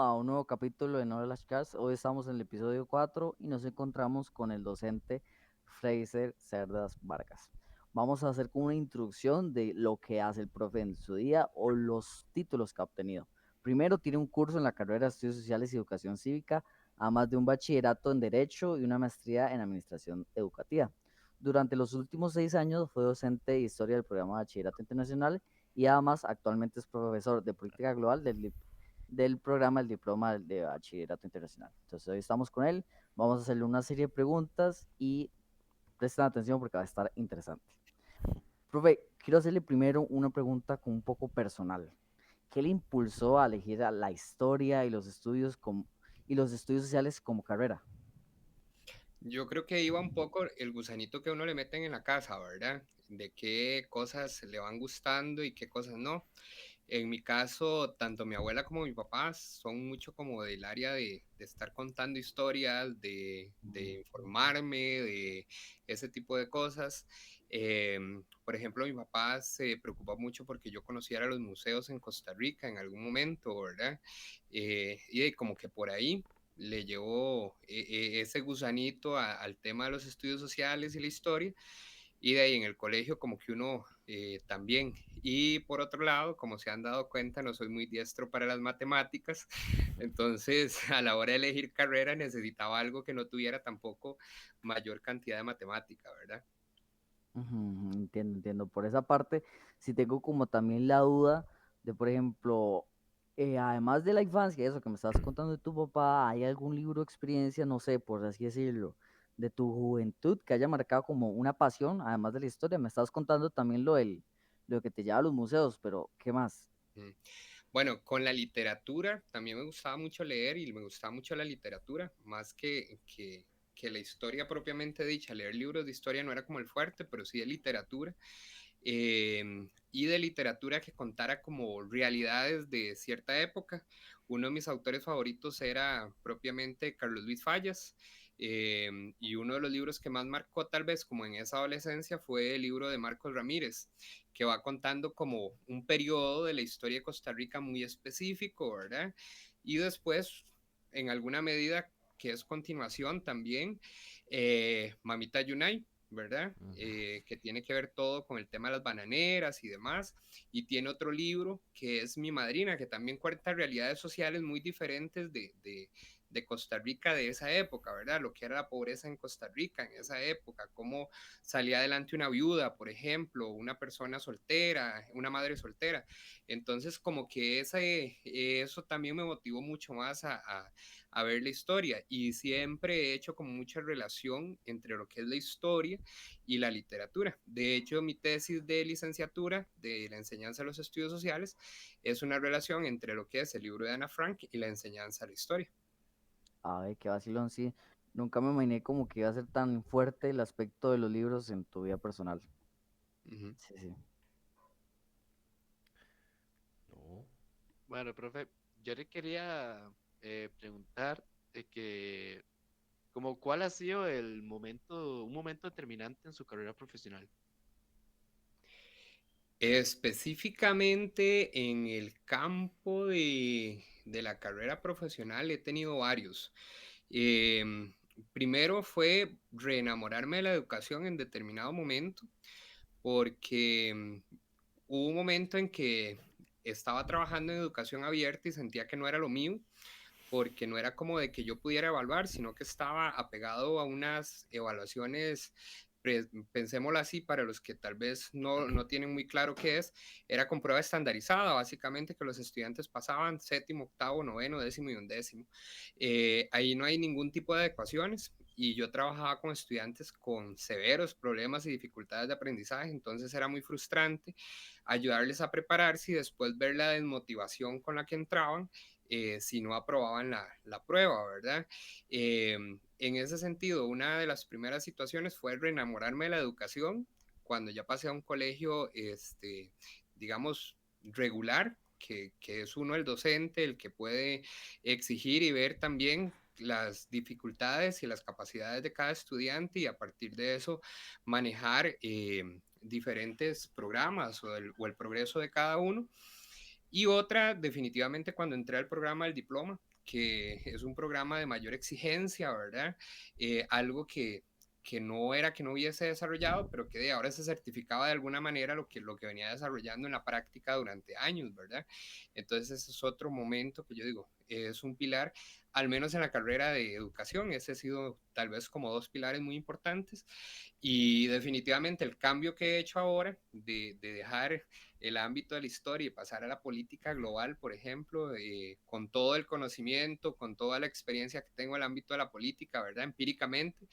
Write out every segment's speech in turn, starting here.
A un nuevo capítulo de Knowledge Cast. Hoy estamos en el episodio 4 y nos encontramos con el docente Fraser Cerdas Vargas. Vamos a hacer como una introducción de lo que hace el profe en su día o los títulos que ha obtenido. Primero, tiene un curso en la carrera de Estudios Sociales y Educación Cívica, además de un bachillerato en Derecho y una maestría en Administración Educativa. Durante los últimos 6 años fue docente de Historia del programa de Bachillerato Internacional y además actualmente es profesor de Política Global del programa, el diploma de bachillerato internacional. Entonces hoy estamos con él, vamos a hacerle una serie de preguntas y presten atención porque va a estar interesante. Profe, quiero hacerle primero una pregunta con un poco personal. ¿Qué le impulsó a elegir a la historia y los estudios sociales como carrera? Yo creo que iba un poco el gusanito que uno le meten en la casa, ¿verdad? De qué cosas le van gustando y qué cosas no. En mi caso, tanto mi abuela como mi papá son mucho como del área de estar contando historias, de informarme, de ese tipo de cosas. Por ejemplo, mi papá se preocupó mucho porque yo conociera los museos en Costa Rica en algún momento, ¿verdad? Y como que por ahí le llevó ese gusanito al tema de los estudios sociales y la historia, y de ahí en el colegio como que uno también. Y por otro lado, como se han dado cuenta, no soy muy diestro para las matemáticas, entonces a la hora de elegir carrera necesitaba algo que no tuviera tampoco mayor cantidad de matemática, ¿verdad? Ujú, entiendo, entiendo. Por esa parte, si tengo como también la duda de, por ejemplo, además de la infancia, eso que me estabas contando de tu papá, ¿hay algún libro o experiencia, no sé, por así decirlo, de tu juventud que haya marcado como una pasión, además de la historia? Me estabas contando también lo que te lleva a los museos, pero ¿qué más? Mm. Bueno, con la literatura, también me gustaba mucho leer y me gustaba mucho la literatura, más que la historia propiamente dicha. Leer libros de historia no era como el fuerte, pero sí de literatura. Y de literatura que contara como realidades de cierta época. Uno de mis autores favoritos era propiamente Carlos Luis Fallas, y uno de los libros que más marcó tal vez como en esa adolescencia fue el libro de Marcos Ramírez, que va contando como un periodo de la historia de Costa Rica muy específico, ¿verdad? Y después, en alguna medida, que es continuación también, Mamita Yunay, ¿verdad? Que tiene que ver todo con el tema de las bananeras y demás. Y tiene otro libro que es Mi Madrina, que también cuenta realidades sociales muy diferentes de Costa Rica de esa época, ¿verdad? Lo que era la pobreza en Costa Rica en esa época, cómo salía adelante una viuda, por ejemplo, una persona soltera, una madre soltera. Entonces, como que eso también me motivó mucho más a ver la historia, y siempre he hecho como mucha relación entre lo que es la historia y la literatura. De hecho, mi tesis de licenciatura de la enseñanza de los estudios sociales es una relación entre lo que es el libro de Ana Frank y la enseñanza de la historia. A ver, qué vacilón, sí. Nunca me imaginé como que iba a ser tan fuerte el aspecto de los libros en tu vida personal. Ujú. Sí, sí. No. Bueno, profe, yo le quería preguntar de que, como cuál ha sido un momento determinante en su carrera profesional. Específicamente en el campo de la carrera profesional he tenido varios. Em, Primero fue reenamorarme de la educación en determinado momento, porque hubo un momento en que estaba trabajando en educación abierta y sentía que no era lo mío, porque no era como de que yo pudiera evaluar, sino que estaba apegado a unas evaluaciones, pensémoslo así, para los que tal vez no tienen muy claro qué es, era con prueba estandarizada, básicamente que los estudiantes pasaban séptimo, octavo, noveno, décimo y undécimo. Ahí no hay ningún tipo de adecuaciones, y yo trabajaba con estudiantes con severos problemas y dificultades de aprendizaje, entonces era muy frustrante ayudarles a prepararse y después ver la desmotivación con la que entraban si no aprobaban la prueba, ¿verdad? En ese sentido, una de las primeras situaciones fue reenamorarme de la educación cuando ya pasé a un colegio, digamos, regular, que es uno el docente, el que puede exigir y ver también las dificultades y las capacidades de cada estudiante, y a partir de eso manejar diferentes programas o el progreso de cada uno. Y otra, definitivamente, cuando entré al programa del diploma, que es un programa de mayor exigencia, ¿verdad? Algo que no era que no hubiese desarrollado, pero que de ahora se certificaba de alguna manera lo que venía desarrollando en la práctica durante años, ¿verdad? Entonces ese es otro momento que yo digo, es un pilar, al menos en la carrera de educación, ese ha sido tal vez como dos pilares muy importantes y definitivamente el cambio que he hecho ahora de dejar el ámbito de la historia y pasar a la política global, por ejemplo, con todo el conocimiento, con toda la experiencia que tengo en el ámbito de la política, ¿verdad? Empíricamente,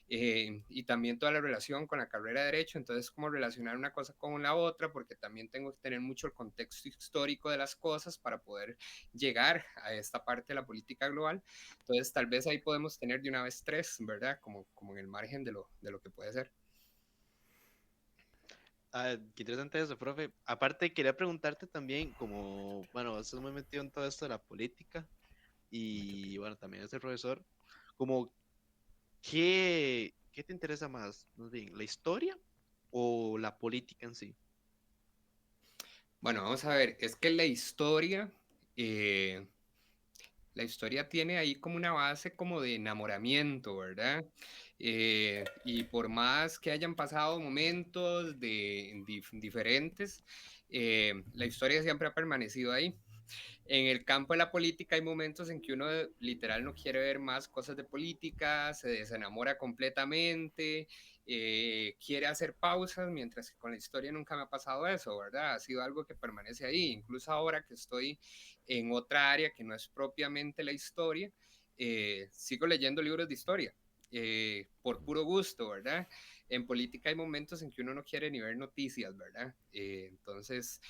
y también toda la relación con la carrera de Derecho, entonces cómo relacionar una cosa con la otra, porque también tengo que tener mucho el contexto histórico de las cosas para poder llegar a esta parte de la política global, entonces tal vez ahí podemos tener de una vez tres, ¿verdad? Como en el margen de lo que puede ser. Ah, qué interesante eso, profe. Aparte, quería preguntarte también, como, bueno, estás muy metido en todo esto de la política y, bueno, también es el profesor, como, ¿qué te interesa más? Más bien, ¿la historia o la política en sí? Bueno, vamos a ver, es que eh, la historia tiene ahí como una base como de enamoramiento, ¿verdad? Y por más que hayan pasado momentos diferentes, la historia siempre ha permanecido ahí. En el campo de la política hay momentos en que uno literal no quiere ver más cosas de política, se desenamora completamente, quiere hacer pausas, mientras que con la historia nunca me ha pasado eso, ¿verdad? Ha sido algo que permanece ahí. Incluso ahora que estoy en otra área que no es propiamente la historia, sigo leyendo libros de historia. Por puro gusto, ¿verdad? En política hay momentos en que uno no quiere ni ver noticias, ¿verdad? Entonces,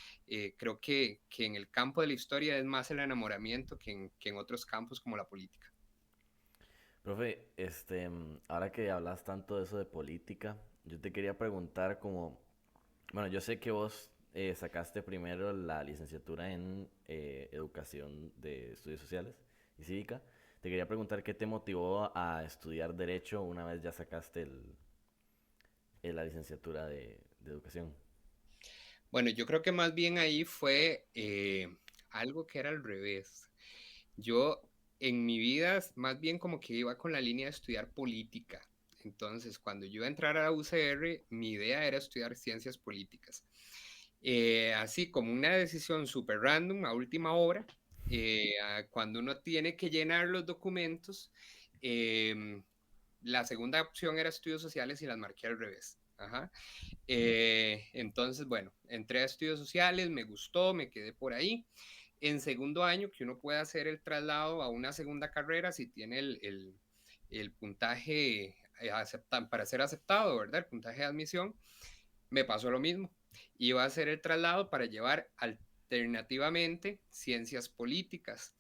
creo que en el campo de la historia es más el enamoramiento que en otros campos como la política. Profe, ahora que hablas tanto de eso de política, yo te quería preguntar como, bueno, yo sé que vos sacaste primero la licenciatura en Educación de Estudios Sociales y Cívica. Te quería preguntar qué te motivó a estudiar Derecho una vez ya sacaste la licenciatura de Educación. Bueno, yo creo que más bien ahí fue algo que era al revés. Yo en mi vida más bien como que iba con la línea de estudiar política. Entonces, cuando yo iba a entrar a la UCR, mi idea era estudiar ciencias políticas. Así como una decisión súper random, a última hora, cuando uno tiene que llenar los documentos, em, la segunda opción era estudios sociales y las marqué al revés. Ajá. Entonces, bueno, entré a estudios sociales, me gustó, me quedé por ahí. En segundo año, que uno puede hacer el traslado a una segunda carrera si tiene el puntaje para ser aceptado, ¿verdad? El puntaje de admisión, me pasó lo mismo. Iba a hacer el traslado para llevar alternativamente ciencias políticas.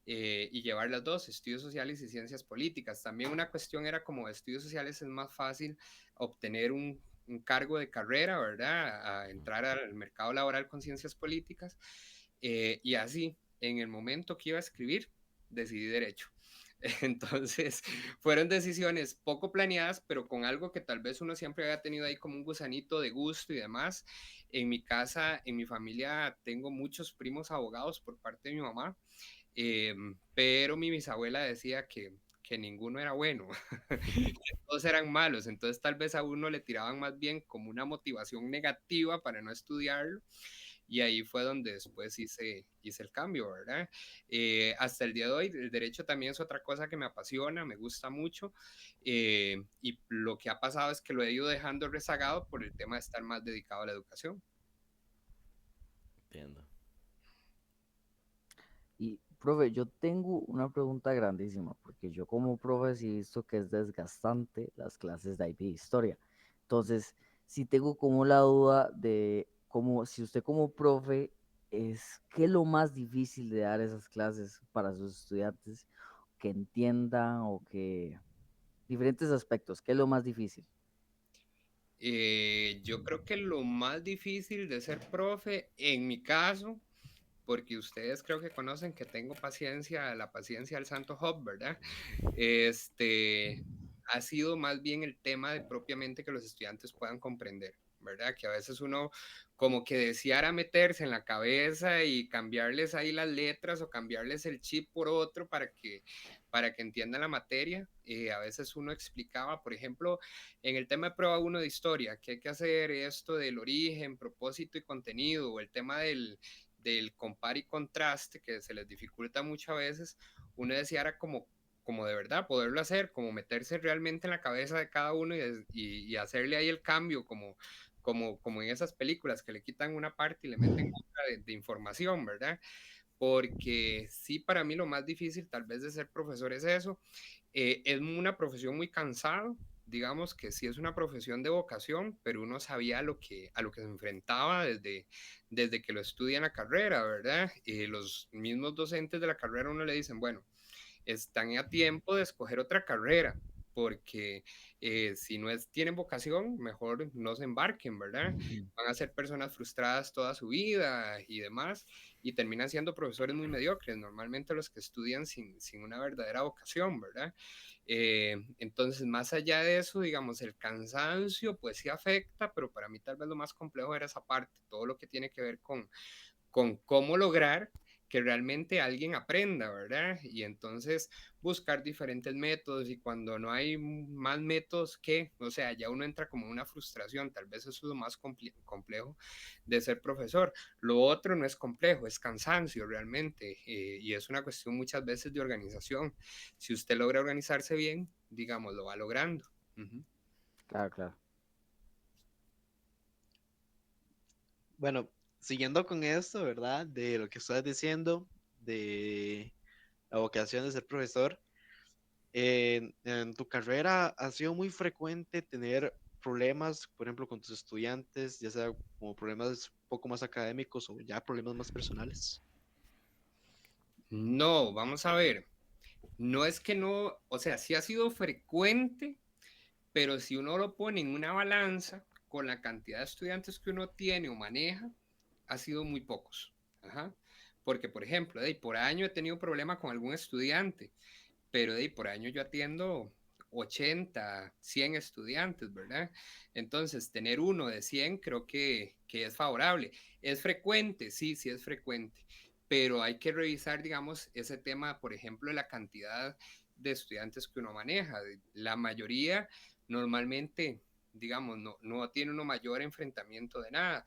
Y llevar las dos, estudios sociales y ciencias políticas. También una cuestión era como estudios sociales es más fácil obtener un cargo de carrera, ¿verdad? A entrar al mercado laboral con ciencias políticas. Y así, en el momento que iba a escribir, decidí derecho. Entonces, fueron decisiones poco planeadas, pero con algo que tal vez uno siempre había tenido ahí como un gusanito de gusto y demás. En mi casa, en mi familia, tengo muchos primos abogados por parte de mi mamá, pero mi bisabuela decía que ninguno era bueno, todos eran malos, entonces tal vez a uno le tiraban más bien como una motivación negativa para no estudiarlo y ahí fue donde después hice el cambio, ¿verdad? Hasta el día de hoy, el derecho también es otra cosa que me apasiona, me gusta mucho, y lo que ha pasado es que lo he ido dejando rezagado por el tema de estar más dedicado a la educación. Entiendo. Y, profe, yo tengo una pregunta grandísima, porque yo como profe sí he visto que es desgastante las clases de IB Historia. Entonces, sí tengo como la duda de cómo, si usted como profe, ¿qué es lo más difícil de dar esas clases para sus estudiantes que entiendan o que diferentes aspectos? ¿Qué es lo más difícil? Yo creo que lo más difícil de ser profe, en mi caso, porque ustedes creo que conocen que tengo paciencia, la paciencia del santo Job, ¿verdad? Ha sido más bien el tema de propiamente que los estudiantes puedan comprender. ¿verdad? Que a veces uno como que deseara meterse en la cabeza y cambiarles ahí las letras o cambiarles el chip por otro para que entiendan la materia. A veces uno explicaba, por ejemplo, en el tema de prueba 1 de historia, que hay que hacer esto del origen, propósito y contenido, o el tema del compar y contraste, que se les dificulta muchas veces, uno deseara como de verdad poderlo hacer, como meterse realmente en la cabeza de cada uno y hacerle ahí el cambio, como en esas películas que le quitan una parte y le meten otra de información, ¿verdad? Porque sí, para mí lo más difícil tal vez de ser profesor es eso. Es una profesión muy cansada, digamos que sí es una profesión de vocación, pero uno sabía a lo que se enfrentaba desde que lo estudia en la carrera, ¿verdad? Los mismos docentes de la carrera uno le dicen, bueno, están a tiempo de escoger otra carrera, porque si no tienen vocación, mejor no se embarquen, ¿verdad? Van a ser personas frustradas toda su vida y demás, y terminan siendo profesores muy mediocres, normalmente los que estudian sin una verdadera vocación, ¿verdad? Entonces, más allá de eso, digamos, el cansancio, pues sí afecta, pero para mí tal vez lo más complejo era esa parte, todo lo que tiene que ver con cómo lograr que realmente alguien aprenda, ¿verdad? Y entonces buscar diferentes métodos y cuando no hay más métodos que, o sea, ya uno entra como en una frustración, tal vez eso es lo más complejo de ser profesor. Lo otro no es complejo, es cansancio realmente y es una cuestión muchas veces de organización. Si usted logra organizarse bien, digamos, lo va logrando. Uh-huh. Claro, claro. Bueno, siguiendo con esto, ¿verdad? De lo que estás diciendo, de la vocación de ser profesor, en tu carrera ha sido muy frecuente tener problemas, por ejemplo, con tus estudiantes, ya sea como problemas un poco más académicos o ya problemas más personales. No, vamos a ver. No es que no, o sea, sí ha sido frecuente, pero si uno lo pone en una balanza con la cantidad de estudiantes que uno tiene o maneja, ha sido muy pocos. Ajá. Porque, por ejemplo, por año he tenido problema con algún estudiante, pero por año yo atiendo 80, 100 estudiantes, ¿verdad? Entonces, tener uno de 100 creo que es favorable. ¿Es frecuente? Sí, sí es frecuente, pero hay que revisar, digamos, ese tema, por ejemplo, de la cantidad de estudiantes que uno maneja. La mayoría normalmente, digamos, no tiene uno mayor enfrentamiento de nada.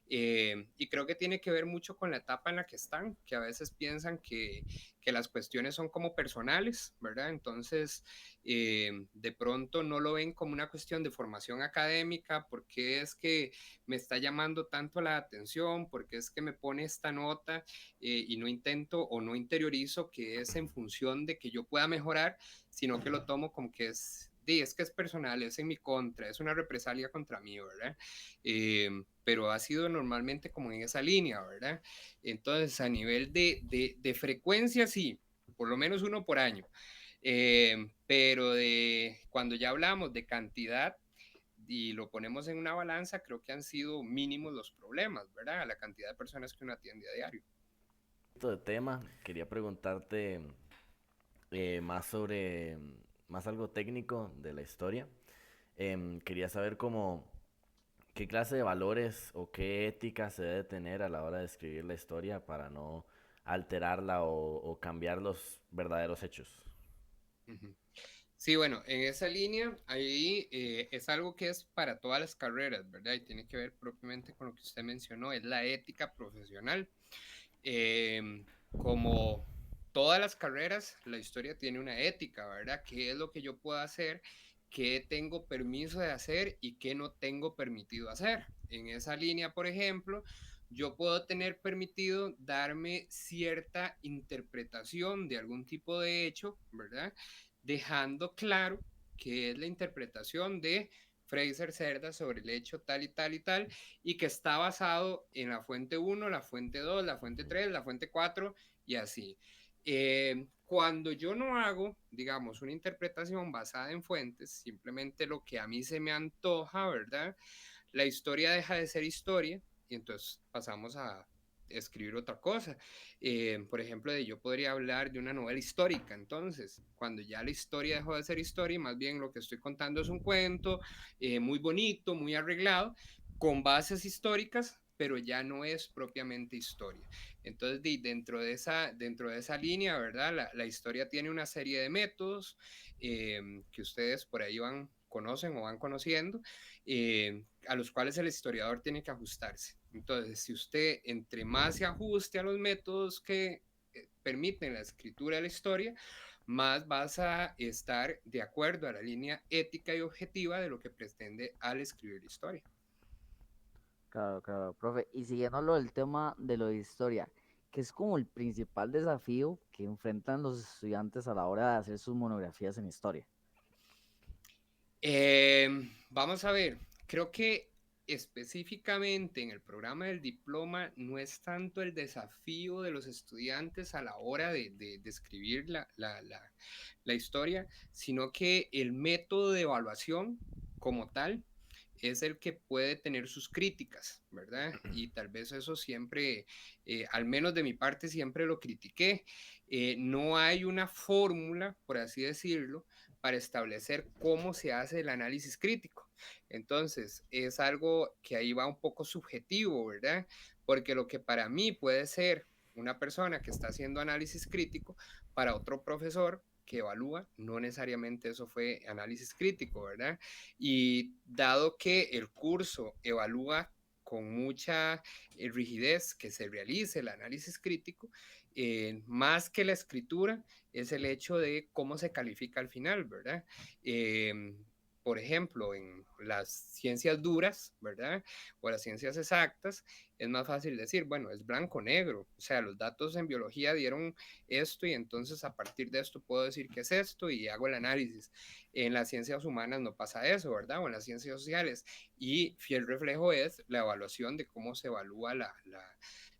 Y creo que tiene que ver mucho con la etapa en la que están, que a veces piensan que las cuestiones son como personales, ¿verdad? Entonces, de pronto no lo ven como una cuestión de formación académica, porque es que me está llamando tanto la atención, porque es que me pone esta nota y no intento o no interiorizo que es en función de que yo pueda mejorar, sino que lo tomo como que es que es personal, es en mi contra, es una represalia contra mí, ¿verdad? Pero ha sido normalmente como en esa línea, ¿verdad? Entonces, a nivel de frecuencia, sí, por lo menos uno por año. Pero cuando ya hablamos de cantidad y lo ponemos en una balanza, creo que han sido mínimos los problemas, ¿verdad? La cantidad de personas que uno atiende a diario. De tema, quería preguntarte más sobre, más algo técnico de la historia. Quería saber cómo, qué clase de valores o qué ética se debe tener a la hora de escribir la historia para no alterarla o cambiar los verdaderos hechos. Ujú. Sí, bueno, en esa línea, ahí es algo que es para todas las carreras, ¿verdad? Y tiene que ver propiamente con lo que usted mencionó, es la ética profesional. Como todas las carreras, la historia tiene una ética, ¿verdad? ¿Qué es lo que yo puedo hacer? ¿Qué tengo permiso de hacer y qué no tengo permitido hacer? En esa línea, por ejemplo, yo puedo tener permitido darme cierta interpretación de algún tipo de hecho, ¿verdad? Dejando claro que es la interpretación de Fraser Cerda sobre el hecho tal y tal y tal, y que está basado en la fuente 1, la fuente 2, la fuente 3, la fuente 4 y así. Cuando yo no hago, digamos, una interpretación basada en fuentes, simplemente lo que a mí se me antoja, ¿verdad? La historia deja de ser historia y entonces pasamos a escribir otra cosa. Por ejemplo, yo podría hablar de una novela histórica, entonces, cuando ya la historia dejó de ser historia, más bien lo que estoy contando es un cuento muy bonito, muy arreglado, con bases históricas, pero ya no es propiamente historia. Entonces, dentro de esa línea, ¿verdad? La historia tiene una serie de métodos que ustedes por ahí conocen o van conociendo, a los cuales el historiador tiene que ajustarse. Entonces, si usted entre más se ajuste a los métodos que permiten la escritura de la historia, más vas a estar de acuerdo a la línea ética y objetiva de lo que pretende al escribir la historia. Claro, claro, profe. Y siguiendo el tema de lo de historia, que es como el principal desafío que enfrentan los estudiantes a la hora de hacer sus monografías en historia. Vamos a ver, creo que específicamente en el programa del diploma no es tanto el desafío de los estudiantes a la hora de escribir la historia, sino que el método de evaluación como tal es el que puede tener sus críticas, ¿verdad? Y tal vez eso siempre, al menos de mi parte, siempre lo critiqué. No hay una fórmula, por así decirlo, para establecer cómo se hace el análisis crítico. Entonces, es algo que ahí va un poco subjetivo, ¿verdad? Porque lo que para mí puede ser una persona que está haciendo análisis crítico, para otro profesor que evalúa, no necesariamente eso fue análisis crítico, ¿verdad? Y dado que el curso evalúa con mucha rigidez que se realice el análisis crítico, más que la escritura, es el hecho de cómo se califica al final, ¿verdad? Por ejemplo, en las ciencias duras, ¿verdad? O las ciencias exactas, es más fácil decir, bueno, es blanco-negro, o sea, los datos en biología dieron esto y entonces a partir de esto puedo decir qué es esto y hago el análisis. En las ciencias humanas no pasa eso, ¿verdad? O en las ciencias sociales. Y fiel reflejo es la evaluación de cómo se evalúa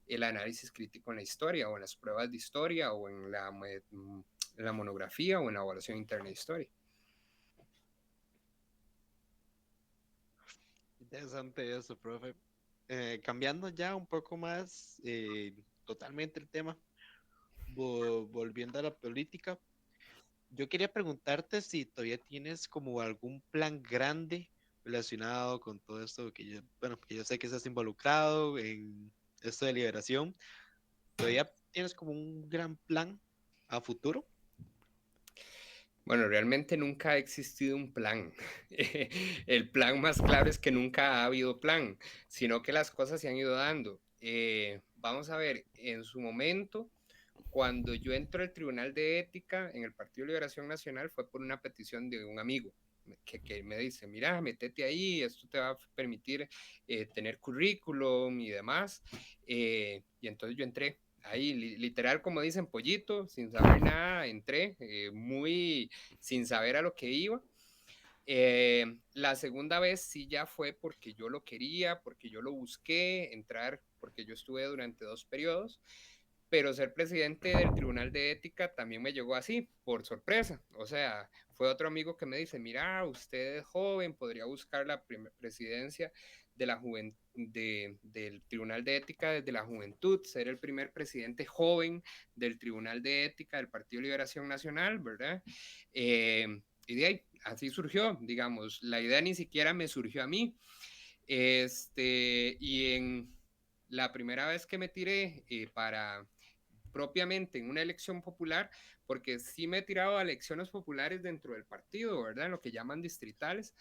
el análisis crítico en la historia o en las pruebas de historia o en la monografía o en la evaluación interna de historia. Interesante eso, profe. Cambiando ya un poco más totalmente el tema, volviendo a la política, yo quería preguntarte si todavía tienes como algún plan grande relacionado con todo esto que yo, bueno, que yo sé que estás involucrado en esto de liberación. ¿Todavía tienes como un gran plan a futuro? Bueno, realmente nunca ha existido un plan. El plan más claro es que nunca ha habido plan, sino que las cosas se han ido dando. Vamos a ver, en su momento, cuando yo entro al Tribunal de Ética en el Partido de Liberación Nacional, fue por una petición de un amigo que me dice, mira, métete ahí, esto te va a permitir tener currículum y demás. Y entonces yo entré. Ahí, literal, como dicen, pollito, sin saber nada, entré, muy sin saber a lo que iba. La segunda vez sí ya fue porque yo lo quería, porque yo lo busqué, entrar, porque yo estuve durante 2 periodos, pero ser presidente del Tribunal de Ética también me llegó así, por sorpresa. O sea, fue otro amigo que me dice, mira, usted es joven, podría buscar la presidencia de la del Tribunal de Ética desde la juventud, ser el primer presidente joven del Tribunal de Ética del Partido de Liberación Nacional, ¿verdad? Y de ahí, así surgió, digamos, la idea ni siquiera me surgió a mí. Y en la primera vez que me tiré para propiamente en una elección popular, porque sí me he tirado a elecciones populares dentro del partido, ¿verdad? Lo que llaman distritales,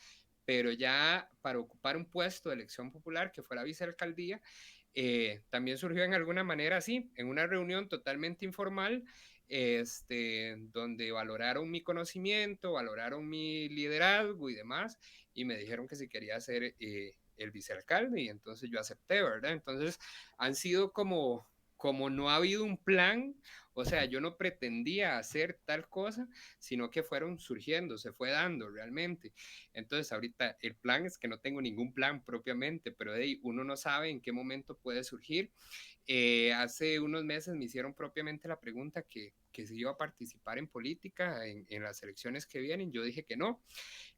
pero ya para ocupar un puesto de elección popular, que fue la vicealcaldía, también surgió en alguna manera así, en una reunión totalmente informal, donde valoraron mi conocimiento, valoraron mi liderazgo y demás, y me dijeron que si quería ser el vicealcalde, y entonces yo acepté, ¿verdad? Entonces han sido como no ha habido un plan, o sea, yo no pretendía hacer tal cosa, sino que fueron surgiendo, se fue dando realmente. Entonces, ahorita el plan es que no tengo ningún plan propiamente, pero hey, uno no sabe en qué momento puede surgir. Hace unos meses me hicieron propiamente la pregunta que si iba a participar en política en las elecciones que vienen. Yo dije que no.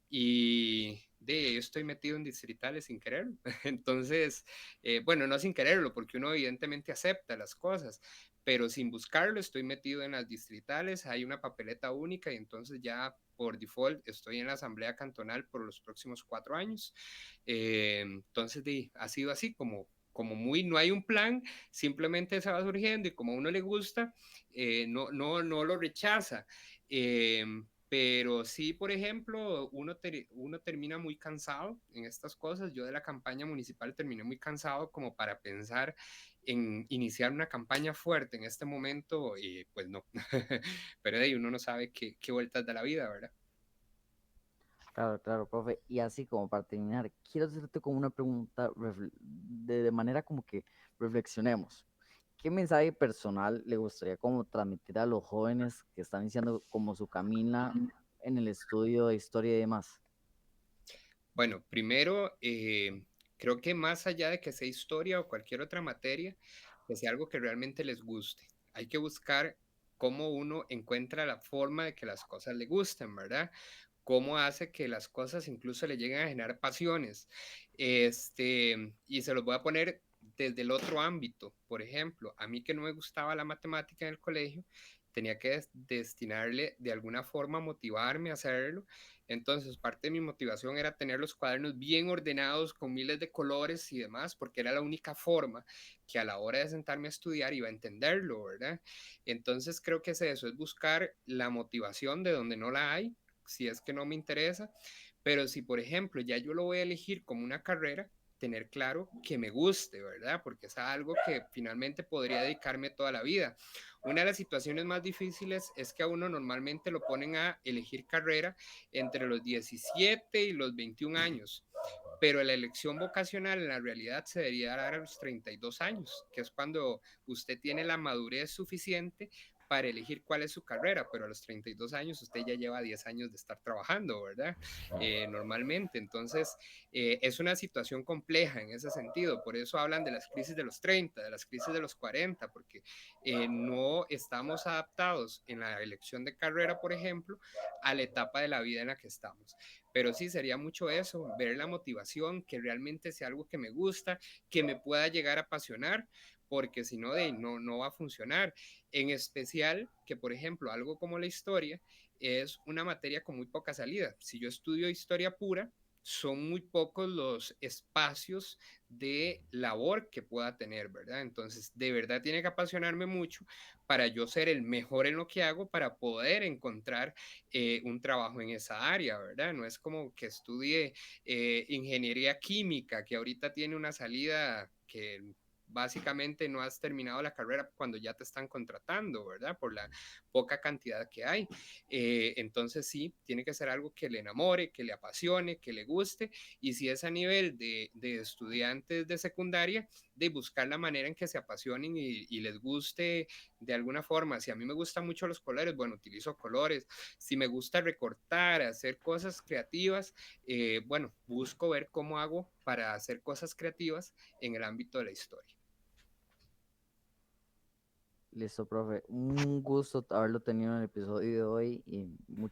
Y yo estoy metido en distritales sin quererlo. Entonces, bueno, no sin quererlo, porque uno evidentemente acepta las cosas, pero sin buscarlo estoy metido en las distritales, hay una papeleta única y entonces ya por default estoy en la asamblea cantonal por los próximos 4 años. Entonces ha sido así como muy, no hay un plan, simplemente se va surgiendo y como a uno le gusta, no lo rechaza. Eh, pero sí, por ejemplo, uno termina muy cansado en estas cosas. Yo de la campaña municipal terminé muy cansado como para pensar en iniciar una campaña fuerte en este momento, y pues no. Pero de ahí uno no sabe qué vueltas da la vida, ¿verdad? Claro, claro, profe. Y así como para terminar, quiero hacerte como una pregunta de manera como que reflexionemos. ¿Qué mensaje personal le gustaría como transmitir a los jóvenes que están iniciando como su camino en el estudio de historia y demás? Bueno, primero, creo que más allá de que sea historia o cualquier otra materia, que sea algo que realmente les guste. Hay que buscar cómo uno encuentra la forma de que las cosas le gusten, ¿verdad? Cómo hace que las cosas incluso le lleguen a generar pasiones. Y se los voy a poner desde el otro ámbito. Por ejemplo, a mí que no me gustaba la matemática en el colegio, tenía que destinarle de alguna forma a motivarme a hacerlo. Entonces, parte de mi motivación era tener los cuadernos bien ordenados con miles de colores y demás, porque era la única forma que a la hora de sentarme a estudiar iba a entenderlo, ¿verdad? Entonces, creo que es eso, es buscar la motivación de donde no la hay, si es que no me interesa, pero si por ejemplo ya yo lo voy a elegir como una carrera, tener claro que me guste, ¿verdad? Porque es algo que finalmente podría dedicarme toda la vida. Una de las situaciones más difíciles es que a uno normalmente lo ponen a elegir carrera entre los 17 y los 21 años, pero la elección vocacional en la realidad se debería dar a los 32 años, que es cuando usted tiene la madurez suficiente para elegir cuál es su carrera, pero a los 32 años usted ya lleva 10 años de estar trabajando, ¿verdad? Normalmente, entonces es una situación compleja en ese sentido, por eso hablan de las crisis de los 30, de las crisis de los 40, porque no estamos adaptados en la elección de carrera, por ejemplo, a la etapa de la vida en la que estamos. Pero sí, sería mucho eso, ver la motivación, que realmente sea algo que me gusta, que me pueda llegar a apasionar, porque si no, no va a funcionar. En especial que, por ejemplo, algo como la historia es una materia con muy poca salida. Si yo estudio historia pura, son muy pocos los espacios de labor que pueda tener, ¿verdad? Entonces, de verdad tiene que apasionarme mucho para yo ser el mejor en lo que hago, para poder encontrar un trabajo en esa área, ¿verdad? No es como que estudie ingeniería química, que ahorita tiene una salida que básicamente no has terminado la carrera cuando ya te están contratando, ¿verdad? Por la poca cantidad que hay. Entonces sí, tiene que ser algo que le enamore, que le apasione, que le guste, y si es a nivel de estudiantes de secundaria, de buscar la manera en que se apasionen y les guste de alguna forma. Si a mí me gustan mucho los colores, bueno, utilizo colores. Si me gusta recortar, hacer cosas creativas, bueno, busco ver cómo hago para hacer cosas creativas en el ámbito de la historia. Listo, profe. Un gusto haberlo tenido en el episodio de hoy y muchas